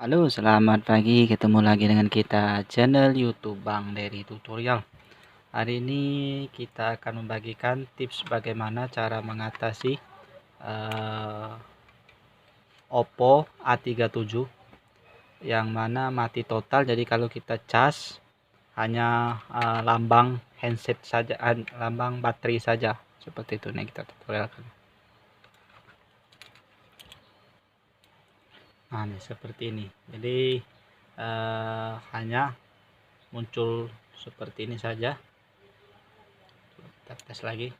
Halo, selamat pagi. Ketemu lagi dengan kita channel YouTube Bang Dery Tutorial. Hari ini kita akan membagikan tips bagaimana cara mengatasi Oppo A37 yang mana mati total. Jadi kalau kita cas hanya lambang handset saja, lambang baterai saja. Seperti itu nih kita tutorialkan. Nah, ini seperti ini. Jadi hanya muncul seperti ini saja. Kita tes lagi.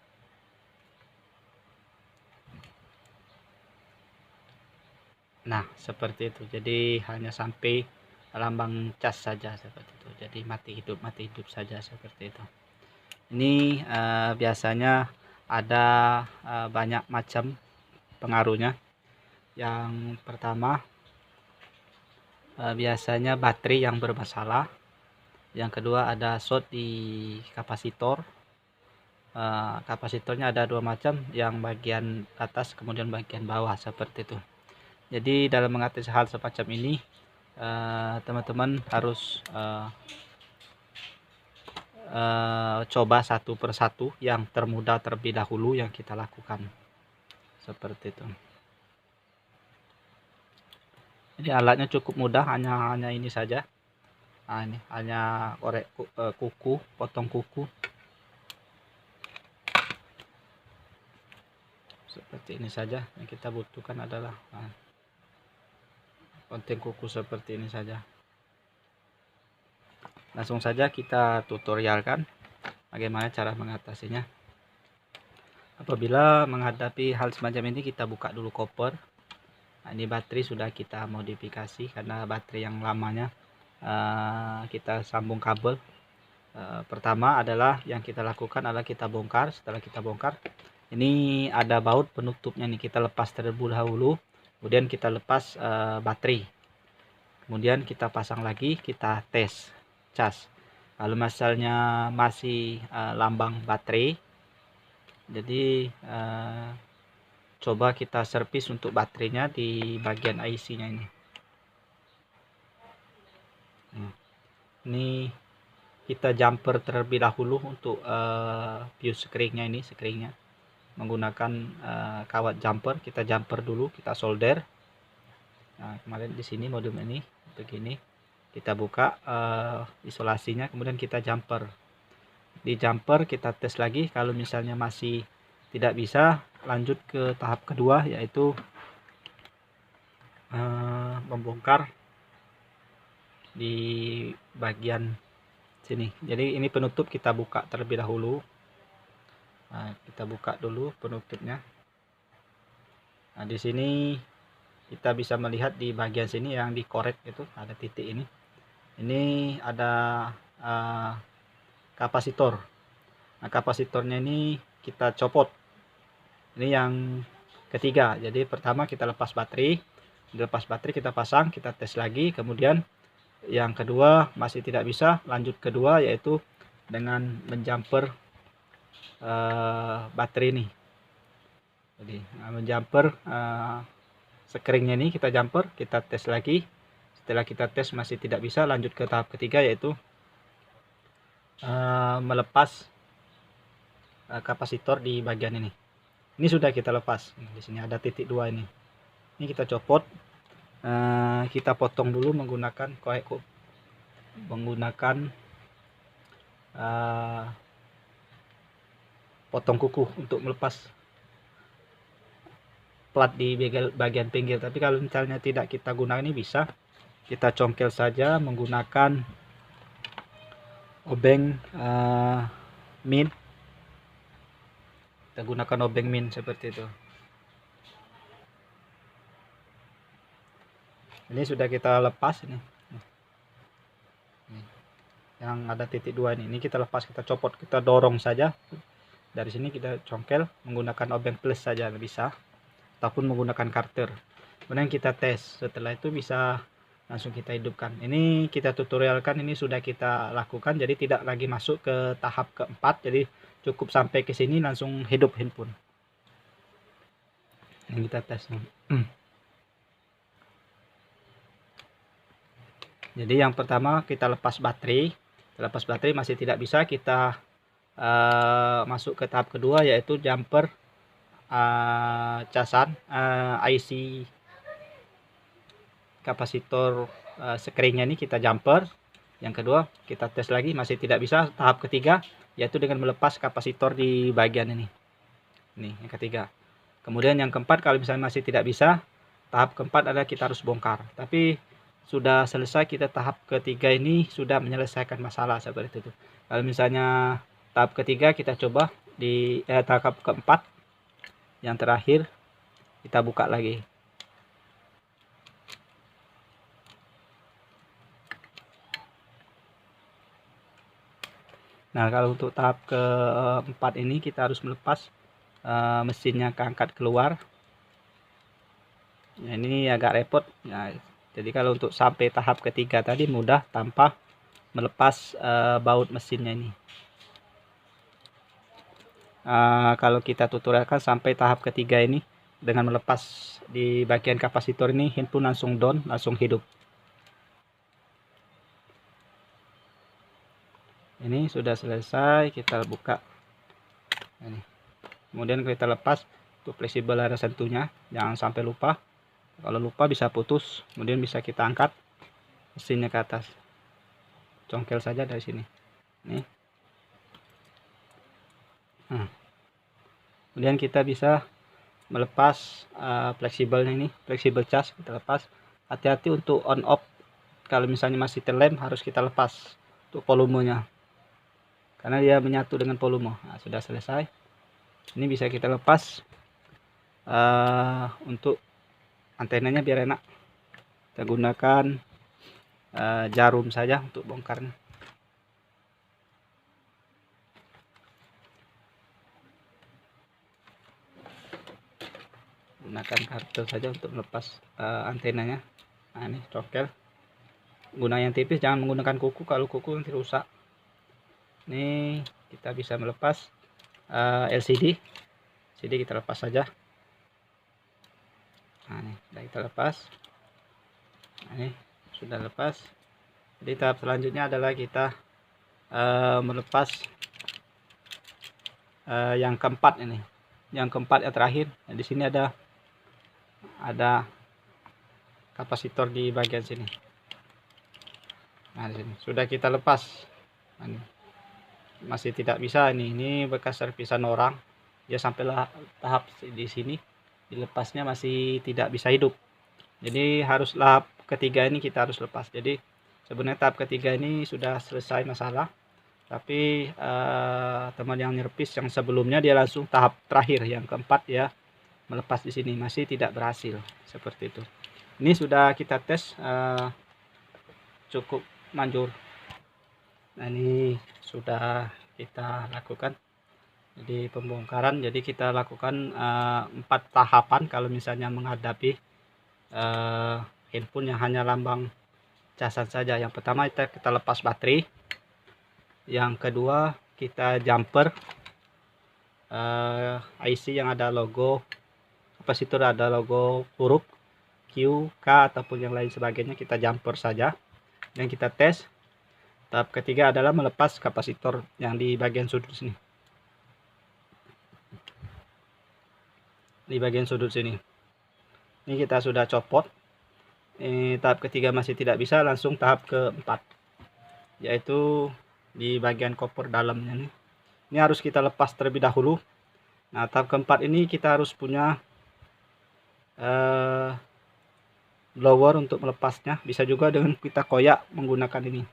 Nah, seperti itu. Jadi hanya sampai lambang cas saja seperti itu. Jadi mati hidup saja seperti itu. Ini biasanya ada banyak macam pengaruhnya. Yang pertama biasanya baterai yang bermasalah. Yang kedua ada short di kapasitor. Kapasitornya ada dua macam, yang bagian atas kemudian bagian bawah seperti itu. Jadi dalam mengatasi hal semacam ini teman-teman harus coba satu persatu yang termudah terlebih dahulu yang kita lakukan seperti itu. Jadi alatnya cukup mudah, hanya ini saja. Nah, ini hanya korek kuku, potong kuku seperti ini saja. Yang kita butuhkan adalah potong kuku seperti ini saja. Langsung saja kita tutorialkan bagaimana cara mengatasinya. Apabila menghadapi hal semacam ini, kita buka dulu koper. Nah, ini baterai sudah kita modifikasi karena baterai yang lamanya kita sambung kabel. Pertama adalah yang kita lakukan adalah kita bongkar. Setelah kita bongkar, ini ada baut penutupnya nih, kita lepas terlebih dahulu, kemudian kita lepas baterai, kemudian kita pasang lagi, kita tes cas. Kalau misalnya masih lambang baterai, jadi coba kita servis untuk baterainya di bagian IC-nya ini. Ini kita jumper terlebih dahulu untuk fuse screen-nya ini, screen-nya menggunakan kawat jumper. Kita jumper dulu, kita solder. Nah, kemarin di sini modem ini begini. Kita buka isolasinya, kemudian kita jumper. Di jumper kita tes lagi. Kalau misalnya masih tidak bisa, lanjut ke tahap kedua, yaitu membongkar di bagian sini. Jadi ini penutup kita buka terlebih dahulu. Nah, kita buka dulu penutupnya. Nah, di sini kita bisa melihat di bagian sini yang dikorek itu ada titik ini. Ini ada kapasitor. Nah, kapasitornya ini kita copot. Ini yang ketiga. Jadi pertama kita lepas baterai. Dilepas baterai kita pasang, kita tes lagi. Kemudian yang kedua masih tidak bisa, lanjut kedua yaitu dengan menjumper baterai ini. Jadi menjumper screen-nya ini kita jumper, kita tes lagi. Setelah kita tes masih tidak bisa, lanjut ke tahap ketiga yaitu melepas kapasitor di bagian ini. Ini sudah kita lepas. Di sini ada titik 2 ini. Ini kita copot. Kita potong dulu menggunakan korek, menggunakan potong kuku untuk melepas plat di bagian pinggir. Tapi kalau misalnya tidak kita gunakan, ini bisa kita congkel saja menggunakan obeng min. Kita gunakan obeng min seperti itu. Ini sudah kita lepas ini. Yang ada titik 2 ini kita lepas, kita copot, kita dorong saja. Dari sini kita congkel menggunakan obeng plus saja bisa, ataupun menggunakan karter. Kemudian kita tes. Setelah itu bisa langsung kita hidupkan. Ini kita tutorialkan, ini sudah kita lakukan, jadi tidak lagi masuk ke tahap keempat. Jadi cukup sampai ke sini langsung hidup handphone. Ini kita tes. Jadi yang pertama kita lepas baterai. Lepas baterai masih tidak bisa, kita masuk ke tahap kedua, yaitu jumper casan IC kapasitor screennya ini kita jumper. Yang kedua kita tes lagi, masih tidak bisa. Tahap ketiga yaitu dengan melepas kapasitor di bagian ini yang ketiga. Kemudian yang keempat, kalau misalnya masih tidak bisa, tahap keempat adalah kita harus bongkar. Tapi sudah selesai, kita tahap ketiga ini sudah menyelesaikan masalah seperti itu. Kalau misalnya tahap ketiga kita coba di tahap keempat yang terakhir, kita buka lagi. Nah, kalau untuk tahap keempat ini kita harus melepas mesinnya keangkat keluar. Nah, ini agak repot. Nah, jadi kalau untuk sampai tahap ketiga tadi mudah tanpa melepas baut mesinnya ini. Kalau kita tutorialkan sampai tahap ketiga ini dengan melepas di bagian kapasitor ini, handphone langsung down, langsung hidup. Ini sudah selesai, kita buka. Ini. Kemudian kita lepas. Untuk fleksibel ada sentuhnya, jangan sampai lupa. Kalau lupa bisa putus. Kemudian bisa kita angkat mesinnya ke atas, congkel saja dari sini. Nih. Kemudian kita bisa melepas fleksibelnya ini, fleksibel cas kita lepas. Hati-hati untuk on off, kalau misalnya masih terlem harus kita lepas untuk volumenya, karena dia menyatu dengan volume. Nah, sudah selesai. Ini bisa kita lepas. Untuk antenanya biar enak, kita gunakan jarum saja untuk bongkarnya. Gunakan kartu saja untuk melepas antenanya. Nah, ini congkel. Guna yang tipis, jangan menggunakan kuku, kalau kuku nanti rusak. Ini kita bisa melepas LCD kita lepas saja. Nah, ini sudah kita lepas. Nah, ini sudah lepas. Jadi tahap selanjutnya adalah kita melepas yang keempat ini. Yang keempat yang terakhir. Nah, di sini ada kapasitor di bagian sini. Nah, di sini sudah kita lepas. Nah, ini masih tidak bisa, ini bekas servisan orang, dia sampailah tahap di sini, dilepasnya masih tidak bisa hidup. Jadi harus tahap ketiga ini kita harus lepas. Jadi sebenarnya tahap ketiga ini sudah selesai masalah, tapi teman yang nyerpis yang sebelumnya dia langsung tahap terakhir yang keempat, ya melepas di sini masih tidak berhasil seperti itu. Ini sudah kita tes cukup manjur. Nah, ini sudah kita lakukan jadi pembongkaran. Jadi kita lakukan 4 tahapan kalau misalnya menghadapi handphone yang hanya lambang casan saja. Yang pertama kita lepas baterai. Yang kedua kita jumper IC yang ada logo kapasitor, ada logo huruf Q, K ataupun yang lain sebagainya, kita jumper saja dan kita tes. Tahap ketiga adalah melepas kapasitor yang di bagian sudut sini. Di bagian sudut sini. Ini kita sudah copot. Tahap ketiga masih tidak bisa, langsung tahap keempat, yaitu di bagian koper dalamnya nih. Ini harus kita lepas terlebih dahulu. Nah, tahap keempat ini kita harus punya blower untuk melepasnya. Bisa juga dengan kita koyak menggunakan ini.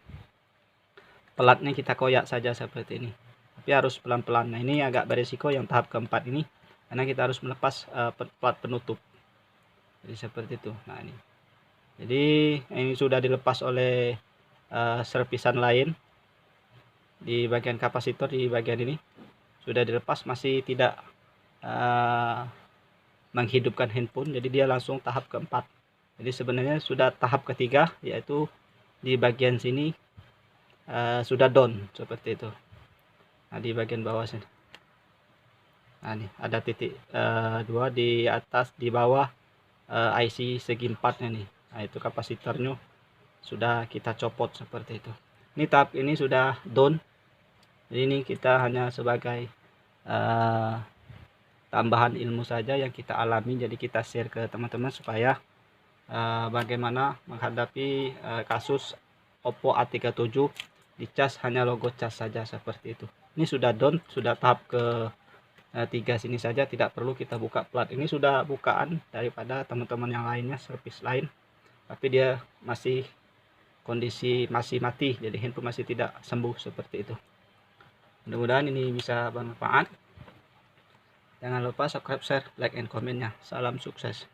Pelatnya kita koyak saja seperti ini, tapi harus pelan-pelan. Nah, ini agak beresiko yang tahap keempat ini, karena kita harus melepas pelat penutup. Jadi seperti itu. Nah, ini jadi ini sudah dilepas oleh servisan lain. Di bagian kapasitor di bagian ini sudah dilepas, masih tidak menghidupkan handphone, jadi dia langsung tahap keempat. Jadi sebenarnya sudah tahap ketiga, yaitu di bagian sini sudah down seperti itu. Nah, di bagian bawah sini, nah ini ada titik 2 di atas, di bawah IC segi 4 nih. Nah, itu kapasitornya sudah kita copot seperti itu. Ini tahap ini sudah down. Jadi ini kita hanya sebagai tambahan ilmu saja yang kita alami, jadi kita share ke teman-teman supaya bagaimana menghadapi kasus Oppo A37 dicas hanya logo cas saja seperti itu. Ini sudah down, sudah tahap ke 3 sini saja, tidak perlu kita buka plat. Ini sudah bukaan daripada teman-teman yang lainnya, servis lain, tapi dia masih kondisi masih mati, jadi handphone masih tidak sembuh seperti itu. Mudah-mudahan ini bisa bermanfaat. Jangan lupa subscribe, share, like, and komennya. Salam sukses.